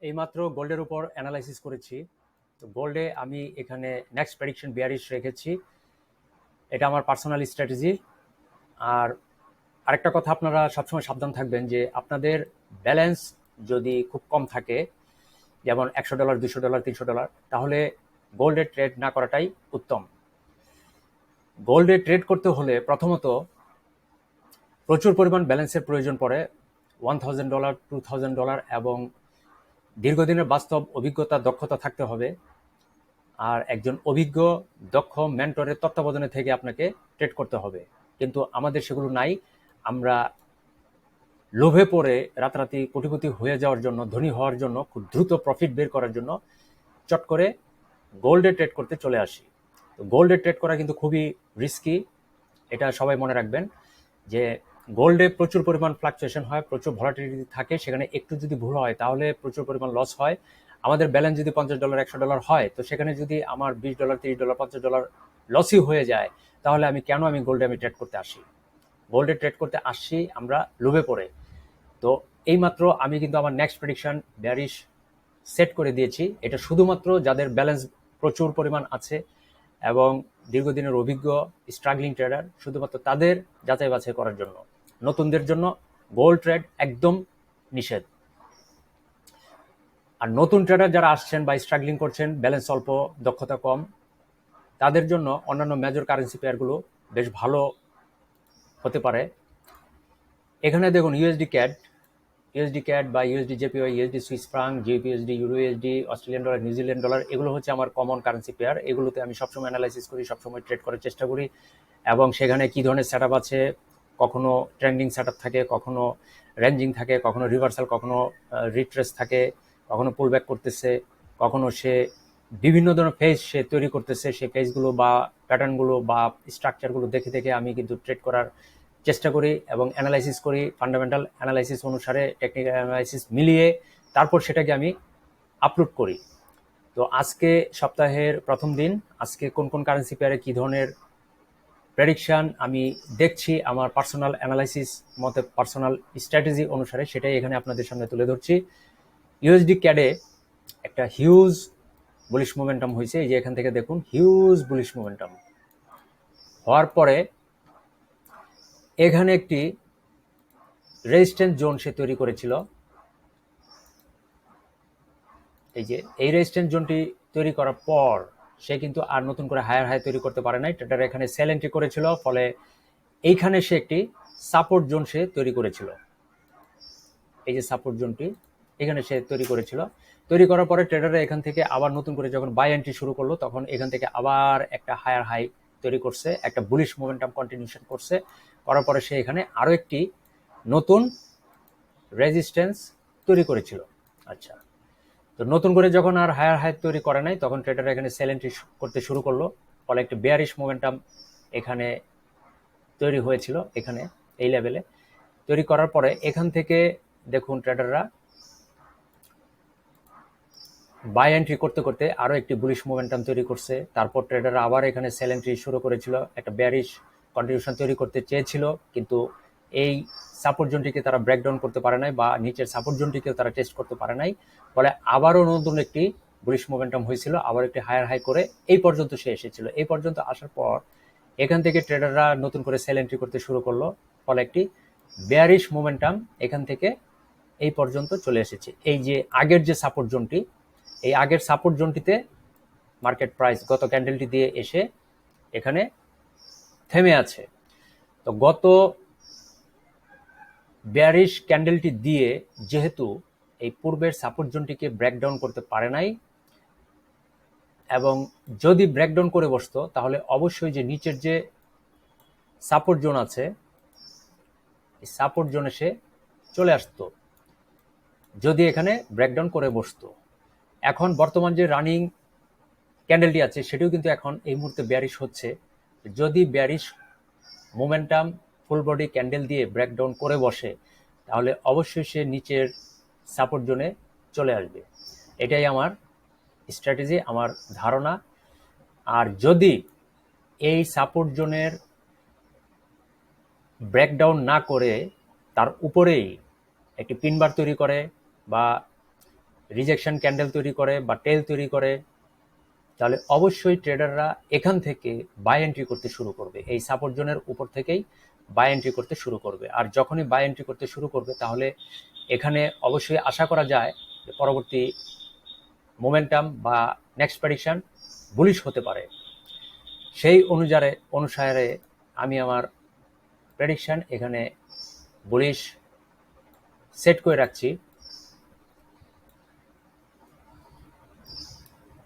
এইমাত্র গোল্ডের উপর অ্যানালাইসিস করেছি। তো গোল্ডে আমি এখানে নেক্সট প্রেডিকশন বিয়ারিশ রেখেছি। এটা আমার পার্সোনাল স্ট্র্যাটেজি। আর আরেকটা কথা, আপনারা সবসময় সাবধান থাকবেন যে আপনাদের ব্যালেন্স যদি খুব কম থাকে, যেমন $100, $200, $300, তাহলে গোল্ডে ট্রেড না করাটাই উত্তম। গোল্ডে ট্রেড করতে হলে প্রথমত প্রচুর পরিমাণ ব্যালেন্সের প্রয়োজন পড়ে, $1000, $2000, এবং দীর্ঘদিনের বাস্তব অভিজ্ঞতা, দক্ষতা থাকতে হবে। আর একজন অভিজ্ঞ দক্ষ মেন্টরের তত্ত্বাবধানে থেকে আপনাকে ট্রেড করতে হবে। কিন্তু আমাদের সেগুলো নাই। আমরা লোভে পড়ে রাতারাতি কোটিপতি হয়ে যাওয়ার জন্য, ধনী হওয়ার জন্য, খুব দ্রুত প্রফিট বের করার জন্য চট করে গোল্ডে ট্রেড করতে চলে আসি। তো গোল্ডে ট্রেড করা কিন্তু খুবই রিস্কি, এটা সবাই মনে রাখবেন যে গোল্ডে প্রচুর পরিমাণ ফ্লাকচুয়েশন হয়, প্রচুর ভলাটিলিটি থাকে। সেখানে একটু যদি ভুল হয় তাহলে প্রচুর পরিমাণ লস হয়। আমাদের ব্যালেন্স যদি $50, $100 হয়, তো সেখানে যদি আমার $20, $30, $50 লসই হয়ে যায়, তাহলে আমি গোল্ডে ট্রেড করতে আসি? গোল্ডে ট্রেড করতে আসছি আমরা লোভে পড়ে। তো এইমাত্র আমি কিন্তু আমার নেক্সট প্রেডিকশন ব্যারিশ সেট করে দিয়েছি। এটা শুধুমাত্র যাদের ব্যালেন্স প্রচুর পরিমাণ আছে এবং দীর্ঘদিনের অভিজ্ঞ স্ট্রাগলিং ট্রেডার, শুধুমাত্র তাদের যাচাই বাছাই করার জন্য। নতুনদের জন্য গোল্ড ট্রেড একদম নিষেধ। আর নতুন ট্রেডার যারা আসছেন বা স্ট্রাগলিং করছেন, ব্যালেন্স অল্প, দক্ষতা কম, তাদের জন্য অন্যান্য মেজর কারেন্সি পেয়ারগুলো বেশ ভালো হতে পারে। এখানে দেখুন ইউএসডি ক্যাড বা USD JPY, USD Swiss franc, জিপিএসডি, euro USD, Australian dollar, New Zealand dollar, এগুলো হচ্ছে আমার কমন কারেন্সি পেয়ার। এগুলোতে আমি সবসময় অ্যানালাইসিস করি, সবসময় ট্রেড করার চেষ্টা করি, এবং সেখানে কী ধরনের সেট আপ আছে, কখনো ট্রেন্ডিং সেট আপ থাকে, কখনো রেঞ্জিং থাকে, কখনো রিভার্সাল, কখনো রিট্রেস থাকে, কখনো পুল ব্যাক করতেছে, কখনো সে বিভিন্ন ধরনের ফেজ সে তৈরি করতেছে। সেই ফেজগুলো বা প্যাটার্নগুলো বা স্ট্রাকচারগুলো দেখে দেখে আমি কিন্তু ট্রেড করার চেষ্টা করি এবং অ্যানালাইসিস করি। ফান্ডামেন্টাল অ্যানালাইসিস অনুসারে, টেকনিক্যাল অ্যানালাইসিস মিলিয়ে তারপর সেটাকে আমি আপলোড করি। তো আজকে সপ্তাহের প্রথম দিন, আজকে কোন কোন কারেন্সি পেয়ারে কী ধরনের প্রেডিকশান আমি দেখছি আমার পার্সোনাল অ্যানালাইসিস মতে, পার্সোনাল স্ট্র্যাটেজি অনুসারে, সেটাই এখানে আপনাদের সামনে তুলে ধরছি। ইউএসডি ক্যাডে একটা হিউজ বুলিশ মোমেন্টাম হয়েছে। এই যে এখান থেকে দেখুন, হিউজ বুলিশ মোমেন্টাম হওয়ার পরে এখানে একটি রেজিস্ট্যান্স জোন সে তৈরি করেছিল। এই যে এই রেজিস্ট্যান্স জোনটি তৈরি করার পর সে কিন্তু আর নতুন করে হায়ার হাই তৈরি করতে পারে নাই। ট্রেডার এখানে সেল এন্ট্রি করেছিল, ফলে এইখানে সে একটি সাপোর্ট জোন সে তৈরি করেছিল। এই যে সাপোর্ট জোনটি এখানে সে তৈরি করেছিল। তৈরি করার পরে ট্রেডাররা এখান থেকে আবার নতুন করে যখন বাই এন্ট্রি শুরু করলো, তখন এখান থেকে আবার একটা হায়ার হাই তৈরি করছে, একটা বুলিশ মোমেন্টাম কন্টিনিউশন করছে। করার পরে সে এখানে আরও একটি নতুন রেজিস্ট্যান্স তৈরি করেছিল। আচ্ছা, তো নতুন করে যখন আর হায়ার হাই তৈরি করে নাই, তখন ট্রেডাররা এখানে সেল এন্ট্রি করতে শুরু করলো, ফলে একটি বেয়ারিশ মোমেন্টাম এখানে তৈরি হয়েছিল। এখানে এই লেভেলে তৈরি করার পরে এখান থেকে দেখুন ট্রেডাররা বাই এন্ট্রি করতে করতে আরও একটি বুলিশ মোমেন্টাম তৈরি করছে। তারপর ট্রেডাররা আবার এখানে সেল এন্ট্রি শুরু করেছিল, একটা বেয়ারিশ কন্টিনিউশন তৈরি করতে চেয়েছিল, কিন্তু এই সাপোর্ট জোনটিকে তারা ব্রেকডাউন করতে পারে নাই, বা নিচের সাপোর্ট জোনটিকেও তারা টেস্ট করতে পারে নাই। ফলে আবারও নতুন একটি বুলিশ মোমেন্টাম হয়েছিল, আবার একটি হায়ার হাই করে এই পর্যন্ত সে এসেছিল। এই পর্যন্ত আসার পর এখান থেকে ট্রেডাররা নতুন করে সেল এন্ট্রি করতে শুরু করলো, ফলে একটি বেয়ারিশ মোমেন্টাম এখান থেকে এই পর্যন্ত চলে এসেছে। এই যে আগের যে সাপোর্ট জোনটি, এই আগের সাপোর্ট জোনটিতে মার্কেট প্রাইস গত ক্যান্ডেলটি দিয়ে এসে এখানে থেমে আছে। তো গত বেয়ারিশ ক্যান্ডেলটি দিয়ে যেহেতু এই পূর্বের সাপোর্ট জোনটিকে ব্রেকডাউন করতে পারে নাই, এবং যদি ব্রেকডাউন করে বসতো তাহলে অবশ্যই যে নিচের যে সাপোর্ট জোন আছে, এই সাপোর্ট জোনে সে চলে আসতো যদি এখানে ব্রেকডাউন করে বসতো। এখন বর্তমান যে রানিং ক্যান্ডেলটি আছে সেটিও কিন্তু এখন এই মুহূর্তে বেয়ারিশ হচ্ছে। যদি bearish momentum full body candle দিয়ে ব্রেকডাউন করে বসে, তাহলে অবশ্যই সে নিচের সাপোর্ট জোনে চলে আসবে। এটাই আমার স্ট্র্যাটেজি, আমার ধারণা। আর যদি এই সাপোর্ট জোনের ব্রেকডাউন না করে তার উপরেই একটি পিনবার তৈরি করে বা রিজেকশন ক্যান্ডেল তৈরি করে বা টেল তৈরি করে, তাহলে অবশ্যই ট্রেডাররা এখান থেকে বাই এন্ট্রি করতে শুরু করবে, এই সাপোর্ট জোনের উপর থেকেই বাই এন্ট্রি করতে শুরু করবে। আর যখনই বাই এন্ট্রি করতে শুরু করবে তাহলে এখানে অবশ্যই আশা করা যায় যে পরবর্তী মোমেন্টাম বা নেক্সট প্রেডিকশন বুলিশ হতে পারে। সেই অনুসারে আমি আমার প্রেডিকশন এখানে বুলিশ সেট করে রাখছি।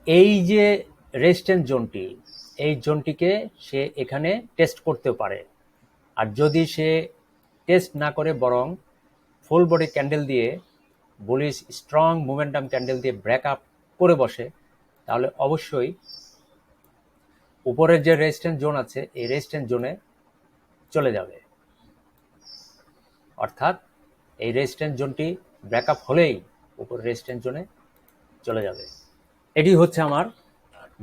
এই যে রেজিস্ট্যান্স জোনটি, এই জোনটিকে সে এখানে টেস্ট করতেও পারে। আর যদি সে টেস্ট না করে বরং ফুল বডি ক্যান্ডেল দিয়ে বুলিশ স্ট্রং মোমেন্টাম ক্যান্ডেল দিয়ে ব্রেকআপ করে বসে, তাহলে অবশ্যই উপরের যে রেজিস্ট্যান্স জোন আছে এই রেজিস্ট্যান্স জোনে চলে যাবে। অর্থাৎ এই রেজিস্ট্যান্স জোনটি ব্রেকআপ হলেই উপর রেজিস্ট্যান্স জোনে চলে যাবে। এটি হচ্ছে আমার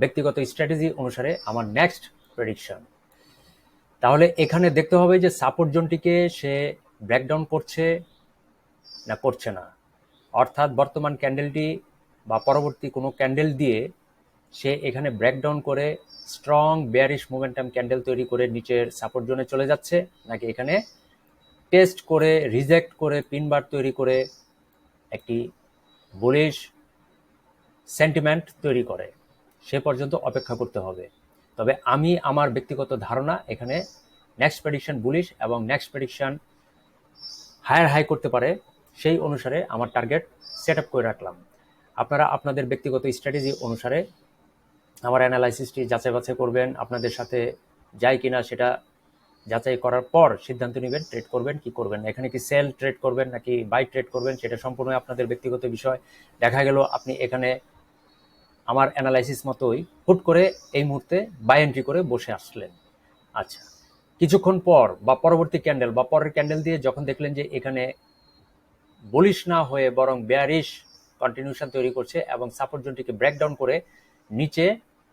ব্যক্তিগত স্ট্র্যাটেজি অনুসারে আমার নেক্সট প্রেডিকশন। তাহলে এখানে দেখতে হবে যে সাপোর্ট জোনটিকে সে ব্রেকডাউন করছে না করছে না। অর্থাৎ বর্তমান ক্যান্ডেলটি বা পরবর্তী কোনো ক্যান্ডেল দিয়ে সে এখানে ব্রেকডাউন করে স্ট্রং বেয়ারিশ মোমেন্টাম ক্যান্ডেল তৈরি করে নিচের সাপোর্ট জোনে চলে যাচ্ছে, নাকি এখানে টেস্ট করে রিজেক্ট করে পিনবার তৈরি করে একটি বুলিশ সেন্টিমেন্ট তৈরি করে, সে পর্যন্ত অপেক্ষা করতে হবে। তবে আমি আমার ব্যক্তিগত ধারণা এখানে নেক্সট প্রেডিকশন বুলিশ এবং নেক্সট প্রেডিকশন হায়ার হাই করতে পারে, সেই অনুসারে আমার টার্গেট সেট আপ করে রাখলাম। আপনারা আপনাদের ব্যক্তিগত স্ট্র্যাটেজি অনুসারে আমার অ্যানালাইসিসটি যাচাই বাছাই করবেন, আপনাদের সাথে যায় কিনা সেটা যাচাই করার পর সিদ্ধান্ত নেবেন ট্রেড করবেন কি করবেন। এখানে কি সেল ট্রেড করবেন নাকি বাই ট্রেড করবেন সেটা সম্পূর্ণ আপনাদের ব্যক্তিগত বিষয়। দেখা গেল আপনি এখানে আমার অ্যানালাইসিস মতোই হুট করে এই মুহূর্তে বাই এন্ট্রি করে বসে আসলেন। আচ্ছা, কিছুক্ষণ পর বা পরবর্তী ক্যান্ডেল বা পরের ক্যান্ডেল দিয়ে যখন দেখলেন যে এখানে বুলিশ না হয়ে বরং বেয়ারিশ কন্টিনিউশন তৈরি করছে এবং সাপোর্ট জোনটিকে ব্রেকডাউন করে নিচে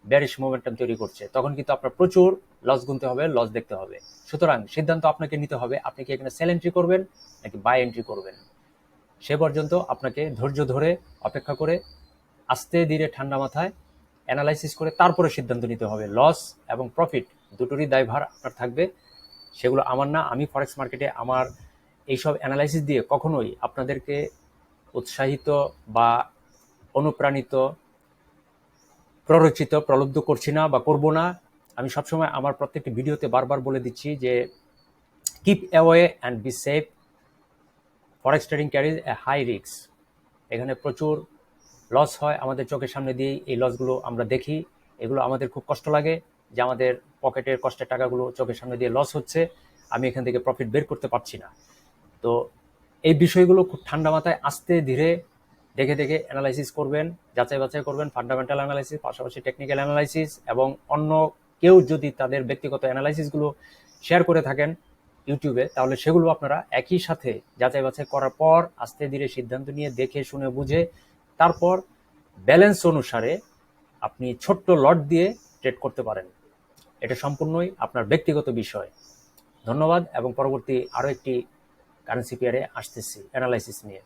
বেয়ারিশ মোমেন্টাম তৈরি করছে, তখন কিন্তু আপনার প্রচুর লস গুনতে হবে, লস দেখতে হবে। সুতরাং সিদ্ধান্ত আপনাকে নিতে হবে আপনি কি এখানে সেল এন্ট্রি করবেন নাকি বাই এন্ট্রি করবেন। সে পর্যন্ত আপনাকে ধৈর্য ধরে অপেক্ষা করে আস্তে ধীরে ঠান্ডা মাথায় অ্যানালাইসিস করে তারপরে সিদ্ধান্ত নিতে হবে। লস এবং প্রফিট দুটোরই দায়ভার আপনার থাকবে, সেগুলো আমার না। আমি ফরেক্স মার্কেটে আমার এইসব অ্যানালাইসিস দিয়ে কখনোই আপনাদেরকে উৎসাহিত বা অনুপ্রাণিত, প্ররোচিত, প্রলুব্ধ করছি না বা করব না। আমি সবসময় আমার প্রত্যেকটি ভিডিওতে বারবার বলে দিচ্ছি যে keep away and be safe, forex trading carries a high risk. এখানে প্রচুর লস হয় আমাদের চোখের সামনে দিয়েই, এই লসগুলো আমরা দেখি, এগুলো আমাদের খুব কষ্ট লাগে যে আমাদের পকেটের কষ্টের টাকাগুলো চোখের সামনে দিয়ে লস হচ্ছে, আমি এখান থেকে প্রফিট বের করতে পারছি না। তো এই বিষয়গুলো খুব ঠান্ডা মাথায় আস্তে ধীরে দেখে দেখে অ্যানালাইসিস করবেন, যাচাই বাছাই করবেন, ফান্ডামেন্টাল অ্যানালাইসিস পাশাপাশি টেকনিক্যাল অ্যানালাইসিস, এবং অন্য কেউ যদি তাদের ব্যক্তিগত অ্যানালাইসিসগুলো শেয়ার করে থাকেন ইউটিউবে, তাহলে সেগুলো আপনারা একই সাথে যাচাই বাছাই করার পর আস্তে ধীরে সিদ্ধান্ত নিয়ে দেখে শুনে বুঝে তারপর ব্যালেন্স অনুসারে আপনি ছোট্ট লট দিয়ে ট্রেড করতে পারেন। এটা সম্পূর্ণই আপনার ব্যক্তিগত বিষয়। ধন্যবাদ, এবং পরবর্তী আরও একটি কারেন্সি পেয়ারে আসতেছি অ্যানালাইসিস নিয়ে।